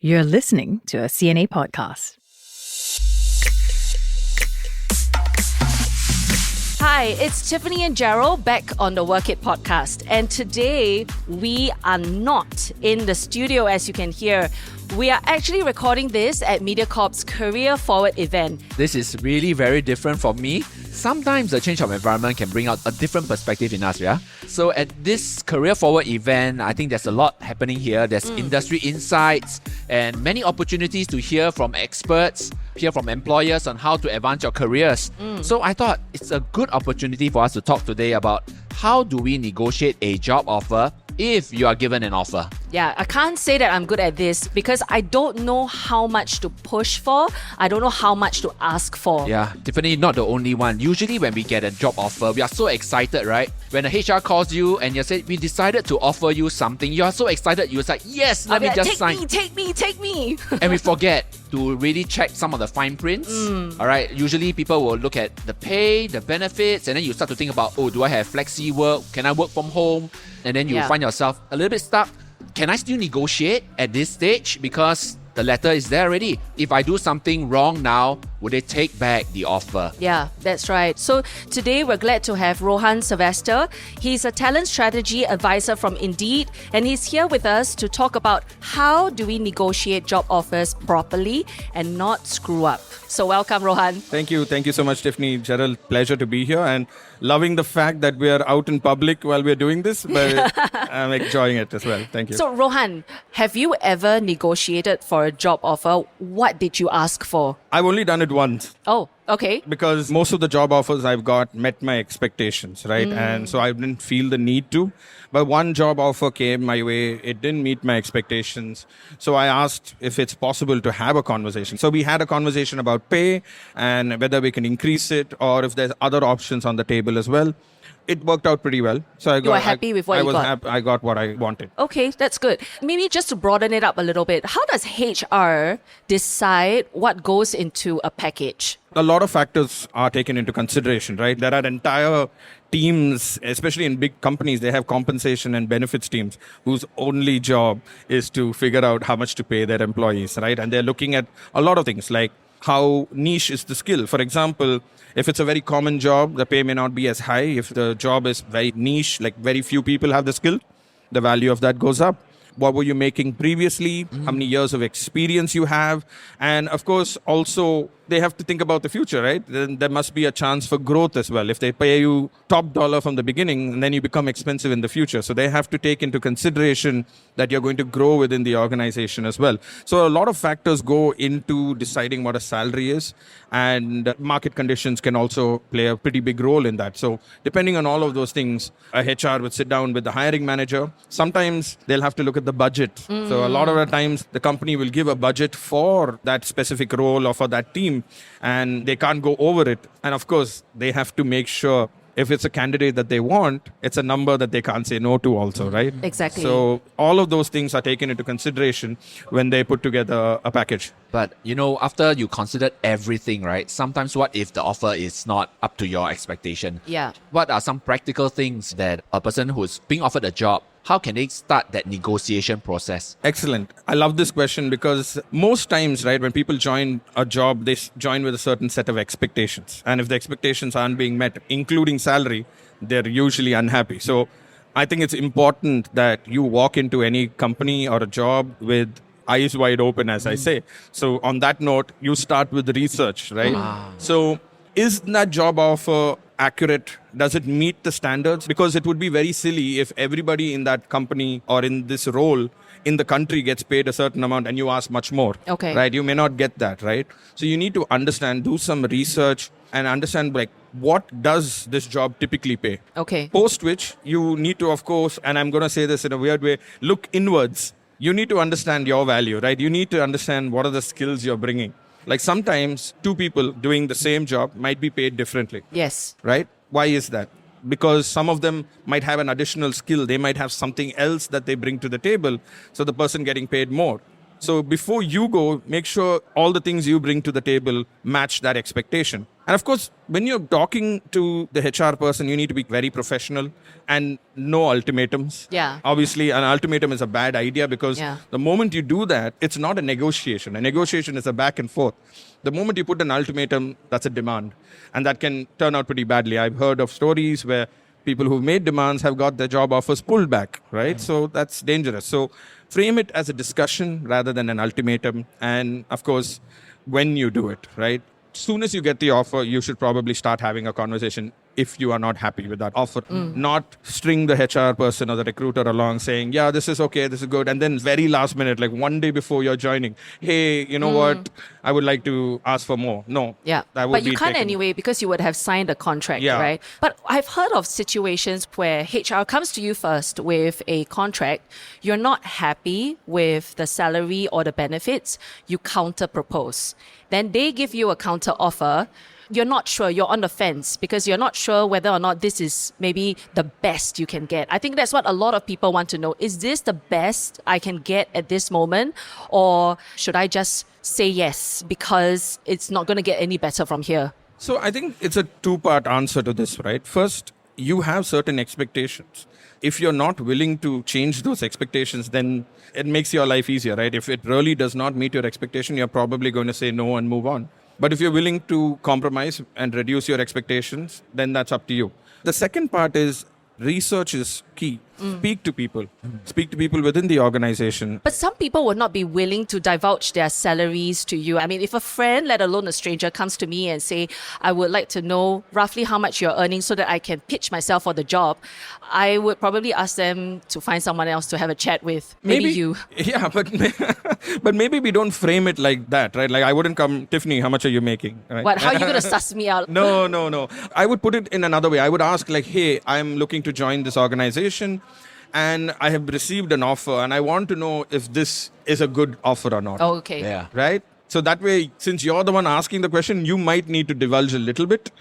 You're listening to a CNA podcast. Hi, it's Tiffany and Gerald back on the Work It podcast. And today we are not in the studio, as you can hear. We are actually recording this at MediaCorp's Career Forward event. This is really very different from me. Sometimes the change of environment can bring out a different perspective in us, yeah? So at this Career Forward event, I think there's a lot happening here. There's industry insights and many opportunities to hear from experts, hear from employers on how to advance your careers. So I thought it's a good opportunity for us to talk today about how do we negotiate a job offer if you are given an offer. Yeah, I can't say that I'm good at this because I don't know how much to push for. I don't know how much to ask for. Yeah, Tiffany, not the only one. Usually when we get a job offer, we are so excited, right? When a HR calls you and you say, we decided to offer you something, you are so excited. You're like, yes, let me just sign. Take me. And we forget to really check some of the fine prints. All right, usually people will look at the pay, the benefits, and then you start to think about, do I have flexi work? Can I work from home? And then you find yourself a little bit stuck. Can I still negotiate at this stage? Because the letter is there already. If I do something wrong now, would they take back the offer? Yeah, that's right. So today we're glad to have Rohan Sylvester. He's a talent strategy advisor from Indeed, and he's here with us to talk about how do we negotiate job offers properly and not screw up. So welcome, Rohan. Thank you so much, Tiffany. Gerald, pleasure to be here and loving the fact that we are out in public while we're doing this, but I'm enjoying it as well. Thank you. So Rohan, have you ever negotiated for a job offer? What did you ask for? I've only done it once. Oh, okay. Because most of the job offers I've got met my expectations, right? And so I didn't feel the need to. But one job offer came my way. It didn't meet my expectations. So I asked if it's possible to have a conversation. So we had a conversation about pay and whether we can increase it or if there's other options on the table as well. It worked out pretty well. So You were happy with what you got? I got what I wanted. Okay, that's good. Maybe just to broaden it up a little bit, how does HR decide what goes into a package? A lot of factors are taken into consideration, right? There are entire teams, especially in big companies, they have compensation and benefits teams whose only job is to figure out how much to pay their employees, right? And they're looking at a lot of things like how niche is the skill. For example, if it's a very common job, the pay may not be as high. If the job is very niche, like very few people have the skill, the value of that goes up. What were you making previously? How many years of experience you have? And of course, also, they have to think about the future, right? Then there must be a chance for growth as well. If they pay you top dollar from the beginning, and then you become expensive in the future. So they have to take into consideration that you're going to grow within the organization as well. So a lot of factors go into deciding what a salary is, and market conditions can also play a pretty big role in that. So depending on all of those things, a HR would sit down with the hiring manager. Sometimes they'll have to look at the budget. So a lot of the times the company will give a budget for that specific role or for that team, and they can't go over it. And of course, they have to make sure if it's a candidate that they want, it's a number that they can't say no to also, right? Exactly. So all of those things are taken into consideration when they put together a package. But, after you considered everything, right? Sometimes what if the offer is not up to your expectation? Yeah. What are some practical things that a person who's being offered a job, how can they start that negotiation process? Excellent. I love this question because most times, right, when people join a job, they join with a certain set of expectations. And if the expectations aren't being met, including salary, they're usually unhappy. So I think it's important that you walk into any company or a job with eyes wide open, as I say. So on that note, you start with the research, right? So is that job offer accurate? Does it meet the standards? Because it would be very silly if everybody in that company or in this role in the country gets paid a certain amount and you ask much more. Okay. Right? You may not get that, right? So you need to understand, do some research and understand what does this job typically pay? Okay. Post which you need to, of course, and I'm going to say this in a weird way, look inwards. You need to understand your value, right? You need to understand what are the skills you're bringing. Like sometimes two people doing the same job might be paid differently. Yes. Right? Why is that? Because some of them might have an additional skill. They might have something else that they bring to the table. So the person getting paid more. So before you go, make sure all the things you bring to the table match that expectation. And of course, when you're talking to the HR person, you need to be very professional and no ultimatums. Yeah. Obviously, an ultimatum is a bad idea because Yeah. the moment you do that, it's not a negotiation. A negotiation is a back and forth. The moment you put an ultimatum, that's a demand. And that can turn out pretty badly. I've heard of stories where people who've made demands have got their job offers pulled back, right? So that's dangerous. So frame it as a discussion rather than an ultimatum. And of course, when you do it, right? Soon as you get the offer, you should probably start having a conversation if you are not happy with that offer. Not string the HR person or the recruiter along saying, yeah, this is okay, this is good. And then very last minute, like one day before you're joining, hey, you know what? I would like to ask for more. No. Yeah, that would but you be can't taken. anyway because you would have signed a contract, Yeah. right? But I've heard of situations where HR comes to you first with a contract. You're not happy with the salary or the benefits. You counter propose. Then they give you a counter offer. You're not sure, you're on the fence because you're not sure whether or not this is maybe the best you can get. I think that's what a lot of people want to know. Is this the best I can get at this moment? Or should I just say yes because it's not going to get any better from here? So I think it's a two-part answer to this, right? First, you have certain expectations. If you're not willing to change those expectations, then it makes your life easier, right? If it really does not meet your expectation, you're probably going to say no and move on. But if you're willing to compromise and reduce your expectations, then that's up to you. The second part is research is key. Speak to people. Speak to people within the organization. But some people would not be willing to divulge their salaries to you. I mean, if a friend, let alone a stranger, comes to me and say, I would like to know roughly how much you're earning so that I can pitch myself for the job, I would probably ask them to find someone else to have a chat with. Maybe you. Yeah, but maybe we don't frame it like that, right? Like I wouldn't come, Tiffany, how much are you making? Right? What? How are you going to suss me out? No. I would put it in another way. I would ask like, hey, I'm looking to join this organization and I have received an offer and I want to know if this is a good offer or not. Oh, okay. Yeah. Right? So that way, since you're the one asking the question, you might need to divulge a little bit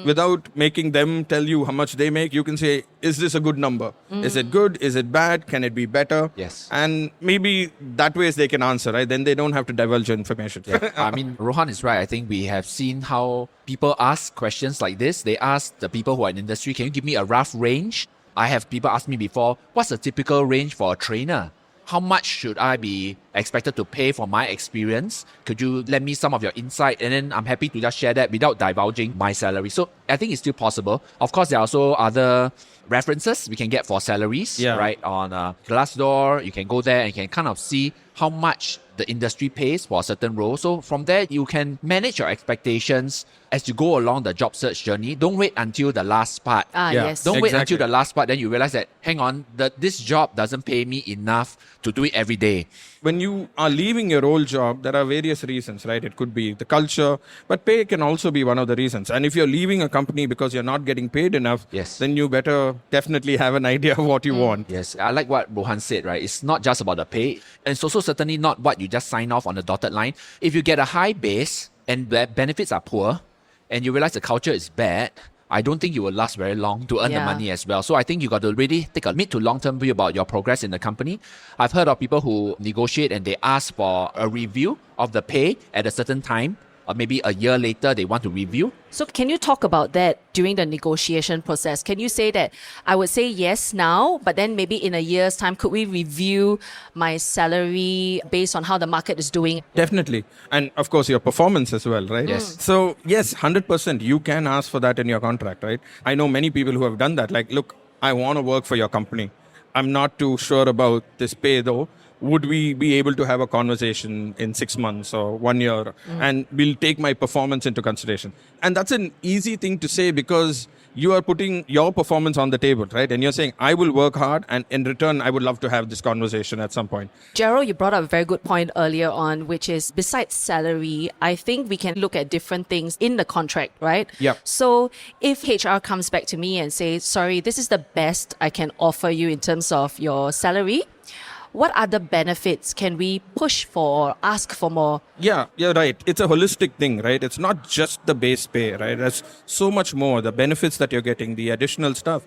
without making them tell you how much they make. You can say, is this a good number? Is it good? Is it bad? Can it be better? Yes. And maybe that way they can answer, right? Then they don't have to divulge information. Yeah. I mean, Rohan is right. I think we have seen how people ask questions like this. They ask the people who are in industry, can you give me a rough range? I have people ask me before, what's a typical range for a trainer? How much should I be expected to pay for my experience? Could you lend me some of your insight? And then I'm happy to just share that without divulging my salary. So I think it's still possible. Of course, there are also other references we can get for salaries, right? On Glassdoor, you can go there and you can kind of see how much the industry pays for a certain role. So from there, you can manage your expectations as you go along the job search journey. Don't wait until the last part. Yes. Don't wait until the last part, then you realize that, hang on, this job doesn't pay me enough to do it every day. When you are leaving your old job, there are various reasons, right? It could be the culture, but pay can also be one of the reasons. And if you're leaving a company because you're not getting paid enough, then you better definitely have an idea of what you want. Yes, I like what Rohan said, right? It's not just about the pay. And it's also certainly not what you just sign off on the dotted line. If you get a high base and the benefits are poor and you realize the culture is bad, I don't think you will last very long to earn the money as well. So I think you got to really take a mid to long term view about your progress in the company. I've heard of people who negotiate and they ask for a review of the pay at a certain time, or maybe a year later they want to review. So can you talk about that during the negotiation process? Can you say that I would say yes now, but then maybe in a year's time, could we review my salary based on how the market is doing? Definitely. And of course, your performance as well, right? Yes. So yes, 100%, you can ask for that in your contract, right? I know many people who have done that. Like, look, I want to work for your company. I'm not too sure about this pay though. Would we be able to have a conversation in 6 months or 1 year? And we'll take my performance into consideration. And that's an easy thing to say because you are putting your performance on the table, right? And you're saying, I will work hard and in return, I would love to have this conversation at some point. Gerald, you brought up a very good point earlier on, which is besides salary, I think we can look at different things in the contract, right? Yeah. So if HR comes back to me and says, sorry, this is the best I can offer you in terms of your salary, what other benefits can we push for or ask for more? Yeah, you're right. It's a holistic thing, right? It's not just the base pay, right? There's so much more, the benefits that you're getting, the additional stuff.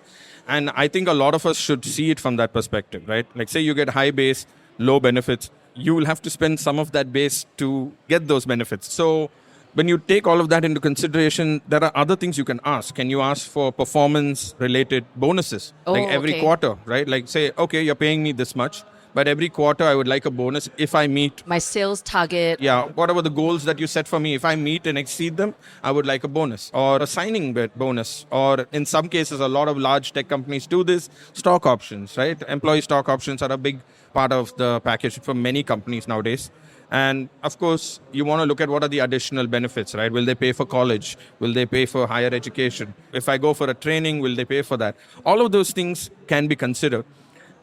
And I think a lot of us should see it from that perspective, right? Like say you get high base, low benefits, you will have to spend some of that base to get those benefits. So When you take all of that into consideration, there are other things you can ask. Can you ask for performance-related bonuses? Like every quarter, right? Like say, okay, you're paying me this much, but every quarter I would like a bonus if I meet my sales target. Yeah, whatever the goals that you set for me, if I meet and exceed them, I would like a bonus or a signing bonus. Or in some cases, a lot of large tech companies do this, stock options, right? Employee stock options are a big part of the package for many companies nowadays. And of course, you want to look at what are the additional benefits, right? Will they pay for college? Will they pay for higher education? If I go for a training, will they pay for that? All of those things can be considered.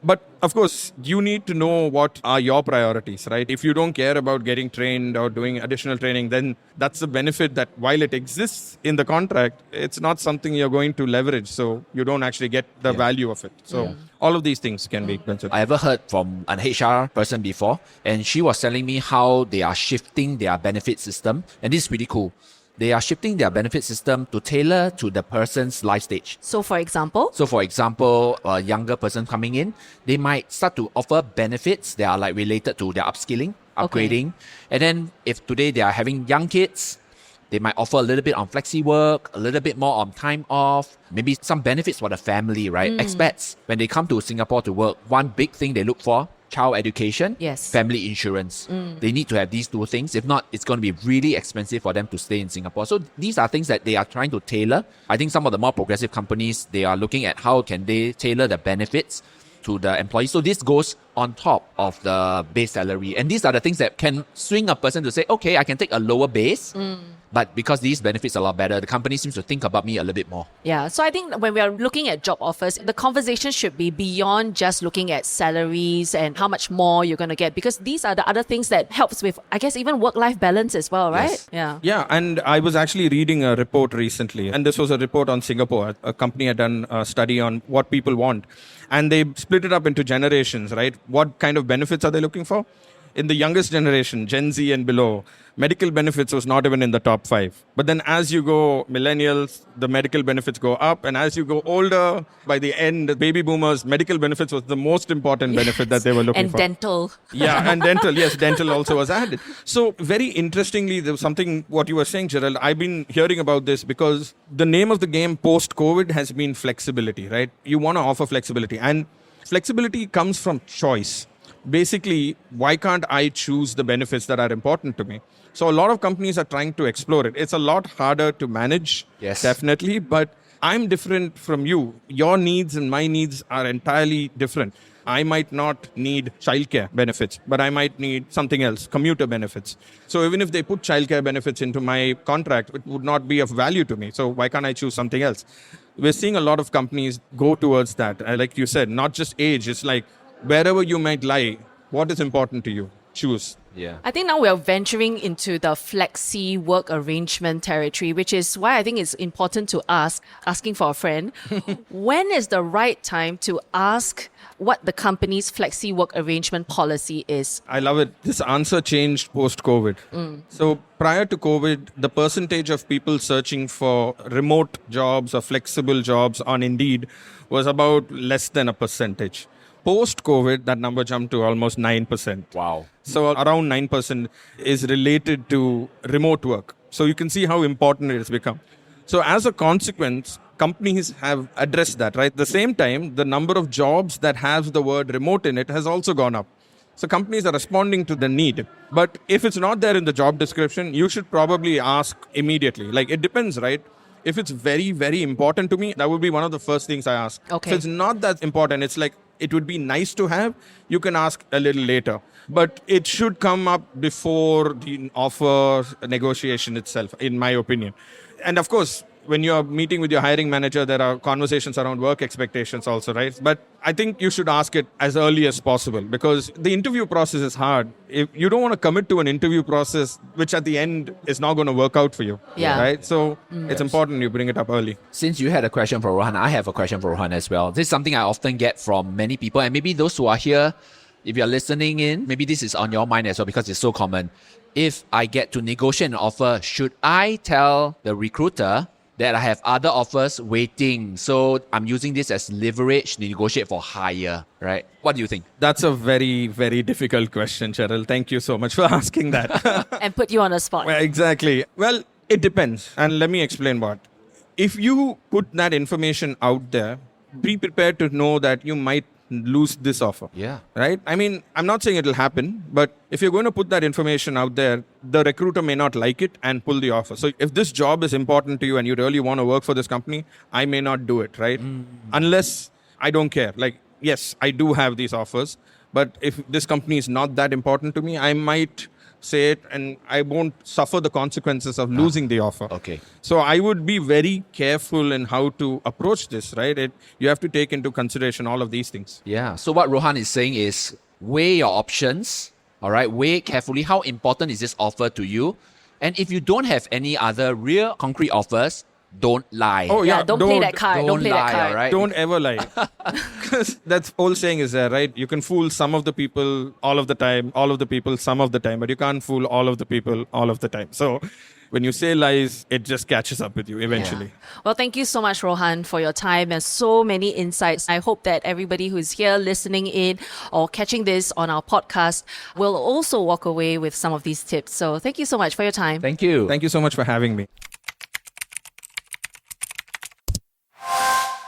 But of course, you need to know what are your priorities, right? If you don't care about getting trained or doing additional training, then that's the benefit that while it exists in the contract, it's not something you're going to leverage. So you don't actually get the value of it. So all of these things can be considered. I ever heard from an HR person before, and she was telling me how they are shifting their benefit system. And this is pretty cool. They are shifting their benefit system to tailor to the person's life stage. So for example, a younger person coming in, they might start to offer benefits that are like related to their upskilling, upgrading. And then if today they are having young kids, they might offer a little bit on flexi work, a little bit more on time off, maybe some benefits for the family, right? Expats, when they come to Singapore to work, one big thing they look for, child education, family insurance. They need to have these two things. If not, it's going to be really expensive for them to stay in Singapore. So these are things that they are trying to tailor. I think some of the more progressive companies, they are looking at how can they tailor the benefits to the employees. So this goes on top of the base salary. And these are the things that can swing a person to say, okay, I can take a lower base. But because these benefits are a lot better, the company seems to think about me a little bit more. Yeah, so I think when we are looking at job offers, the conversation should be beyond just looking at salaries and how much more you're going to get, because these are the other things that helps with, I guess, even work-life balance as well, right? Yes. Yeah, and I was actually reading a report recently, and this was a report on Singapore. A company had done a study on what people want, and they split it up into generations, right? What kind of benefits are they looking for? In the youngest generation, Gen Z and below, medical benefits was not even in the top 5. But then as you go millennials, the medical benefits go up. And as you go older, by the end, baby boomers, medical benefits was the most important benefit that they were looking for. And dental. Yeah, and dental. Yes, dental also was added. So very interestingly, there was something, what you were saying, Gerald, I've been hearing about this because the name of the game post-COVID has been flexibility, right? You want to offer flexibility. And flexibility comes from choice. Basically, why can't I choose the benefits that are important to me? So a lot of companies are trying to explore it. It's a lot harder to manage, definitely, but I'm different from you. Your needs and my needs are entirely different. I might not need childcare benefits, but I might need something else, commuter benefits. So even if they put childcare benefits into my contract, it would not be of value to me. So why can't I choose something else? We're seeing a lot of companies go towards that. Like you said, not just age, it's like wherever you might lie, what is important to you? Choose. Yeah. I think now we are venturing into the flexi work arrangement territory, which is why I think it's important to asking for a friend, when is the right time to ask what the company's flexi work arrangement policy is? I love it. This answer changed post-COVID. So prior to COVID, the percentage of people searching for remote jobs or flexible jobs on Indeed was about less than a percentage. Post-COVID, that number jumped to almost 9%. Wow. So around 9% is related to remote work. So you can see how important it has become. So as a consequence, companies have addressed that, right? At the same time, the number of jobs that has the word remote in it has also gone up. So companies are responding to the need. But if it's not there in the job description, you should probably ask immediately. Like, it depends, right? If it's very, very important to me, that would be one of the first things I ask. Okay. If it's not that important, it's like, it would be nice to have, you can ask a little later. But it should come up before the offer negotiation itself, in my opinion. And of course, when you're meeting with your hiring manager, there are conversations around work expectations also, right? But I think you should ask it as early as possible because the interview process is hard. If you don't want to commit to an interview process, which at the end is not going to work out for you, right? So it's important you bring it up early. Since you had a question for Rohan, I have a question for Rohan as well. This is something I often get from many people, and maybe those who are here, if you're listening in, maybe this is on your mind as well because it's so common. If I get to negotiate an offer, should I tell the recruiter that I have other offers waiting. So I'm using this as leverage to negotiate for higher, right? What do you think? That's a very, very difficult question, Cheryl. Thank you so much for asking that. And put you on the spot. Well, exactly. Well, it depends. And let me explain what. If you put that information out there, be prepared to know that you might lose this offer. Yeah. Right? I mean, I'm not saying it'll happen, but if you're going to put that information out there, the recruiter may not like it and pull the offer. So if this job is important to you and you really want to work for this company, I may not do it, right? Unless I don't care. Like, yes, I do have these offers, but if this company is not that important to me, I might say it and I won't suffer the consequences of losing the offer. Okay. So I would be very careful in how to approach this, right? You have to take into consideration all of these things. Yeah. So what Rohan is saying is weigh your options. All right. Weigh carefully. How important is this offer to you? And if you don't have any other real concrete offers, don't lie. Oh, Yeah, don't play that card. Don't play lie, that card. all right? Don't ever lie. Because that old saying is there, right? You can fool some of the people all of the time, all of the people some of the time, but you can't fool all of the people all of the time. So when you say lies, it just catches up with you eventually. Well, thank you so much, Rohan, for your time and so many insights. I hope that everybody who's here listening in or catching this on our podcast will also walk away with some of these tips. So thank you so much for your time. Thank you. Thank you so much for having me.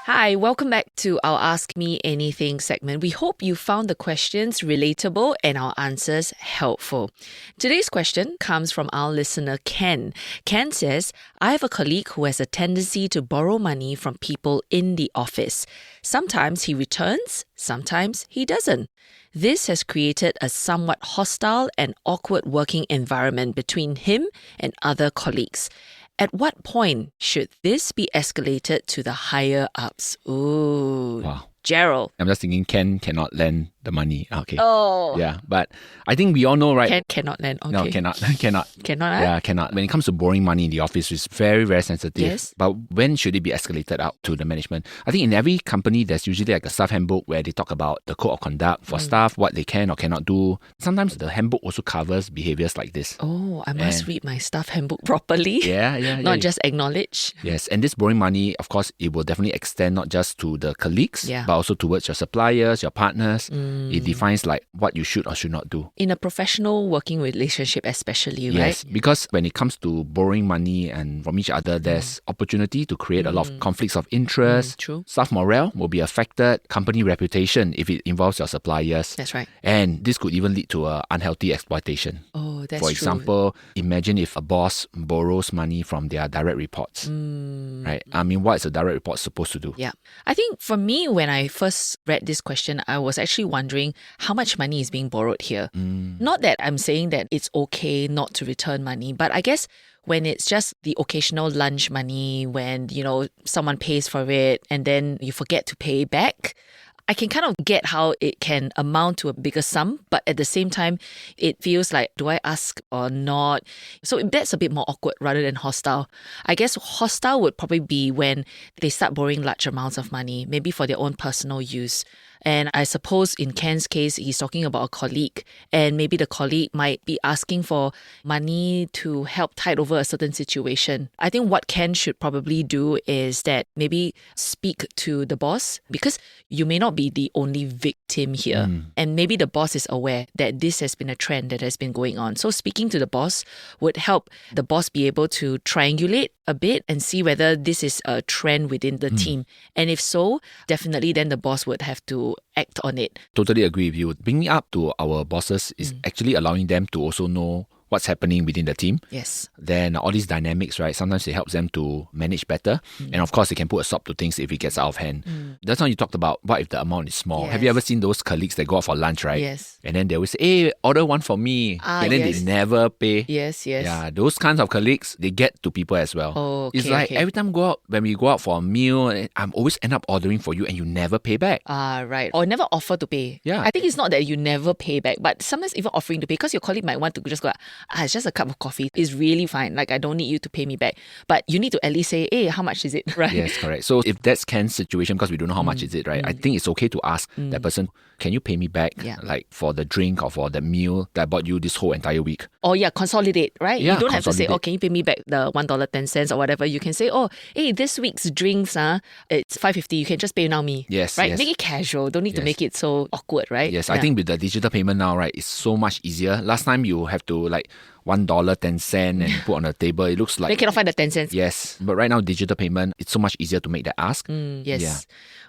Hi, welcome back to our Ask Me Anything segment. We hope you found the questions relatable and our answers helpful. Today's question comes from our listener, Ken. Ken says, I have a colleague who has a tendency to borrow money from people in the office. Sometimes he returns, sometimes he doesn't. This has created a somewhat hostile and awkward working environment between him and other colleagues. At what point should this be escalated to the higher ups? Ooh. Wow. Gerald. I'm just thinking Ken cannot lend the money. Okay. Oh. Yeah, but I think we all know, right? Cannot lend. Okay. No, cannot. Cannot. Cannot. Yeah, cannot. When it comes to borrowing money in the office, it's very, very sensitive. Yes. But when should it be escalated out to the management? I think in every company, there's usually like a staff handbook where they talk about the code of conduct for staff, what they can or cannot do. Sometimes the handbook also covers behaviors like this. Oh, I must read my staff handbook properly. Yeah. Not just acknowledge. Yes, and this borrowing money, of course, it will definitely extend not just to the colleagues, but also towards your suppliers, your partners. It defines like what you should or should not do. In a professional working relationship especially, Yes, right? because when it comes to borrowing money and from each other, there's opportunity to create a lot of conflicts of interest. True. Staff morale will be affected, company reputation if it involves your suppliers. That's right. And this could even lead to unhealthy exploitation. Oh, that's For true. example, imagine if a boss borrows money from their direct reports. Right? I mean, what is a direct report supposed to do? Yeah. I think for me, when I first read this question, I was actually wondering how much money is being borrowed here. Not that I'm saying that it's okay not to return money, but I guess when it's just the occasional lunch money, when, someone pays for it and then you forget to pay back, I can kind of get how it can amount to a bigger sum, but at the same time, it feels like, do I ask or not? So that's a bit more awkward rather than hostile. I guess hostile would probably be when they start borrowing large amounts of money, maybe for their own personal use. And I suppose in Ken's case, he's talking about a colleague, and maybe the colleague might be asking for money to help tide over a certain situation. I think what Ken should probably do is that maybe speak to the boss, because you may not be the only victim here. And maybe the boss is aware that this has been a trend that has been going on. So speaking to the boss would help the boss be able to triangulate a bit and see whether this is a trend within the team. And if so, definitely then the boss would have to act on it. Totally agree with you. Bringing up to our bosses is actually allowing them to also know what's happening within the team. Yes. Then all these dynamics, right? Sometimes it helps them to manage better. And of course, they can put a stop to things if it gets out of hand. That's how you talked about what if the amount is small. Yes. Have you ever seen those colleagues that go out for lunch, right? Yes. And then they always say, hey, order one for me. And then yes. they never pay. Yes. Yeah, those kinds of colleagues, they get to people as well. Oh, okay, it's like every time when we go out for a meal, I'm always end up ordering for you and you never pay back. Right. Or never offer to pay. Yeah. I think it's not that you never pay back, but sometimes even offering to pay, because your colleague might want to just go, it's just a cup of coffee. It's really fine. Like, I don't need you to pay me back. But you need to at least say, hey, how much is it, right? Yes, correct. So if that's Ken's situation, because we don't know how much is it, right? I think it's okay to ask that person, can you pay me back, like for the drink or for the meal that I bought you this whole entire week? Or consolidate, right? Yeah, you don't have to say, consolidate. can you pay me back the $1.10 or whatever. You can say, hey, this week's drinks, it's $5.50. You can just pay now me. Yes, right? yes. Make it casual. Don't need to Yes. make it so awkward, right? Yes, I think with the digital payment now, right, it's so much easier. Last time you have to like $1.10 and put on the table. It looks They like... cannot find the 10 cents. Yes, but right now digital payment, it's so much easier to make that ask. Yes. Yeah.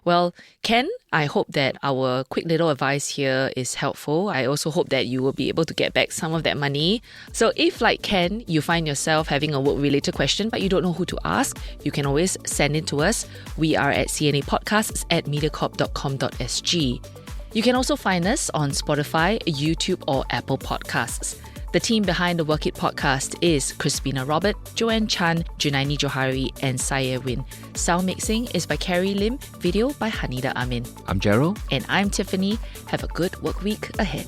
Well, Ken, I hope that our quick little advice here is helpful. I also hope that you will be able to get back some of that money. So if, like Ken, you find yourself having a work-related question but you don't know who to ask, you can always send it to us. We are at cnapodcasts@mediacorp.com.sg. You can also find us on Spotify, YouTube, or Apple Podcasts. The team behind the Work It podcast is Crispina Robert, Joanne Chan, Junaini Johari, and Saye Win. Sound mixing is by Carrie Lim, video by Hanida Amin. I'm Gerald. And I'm Tiffany. Have a good work week ahead.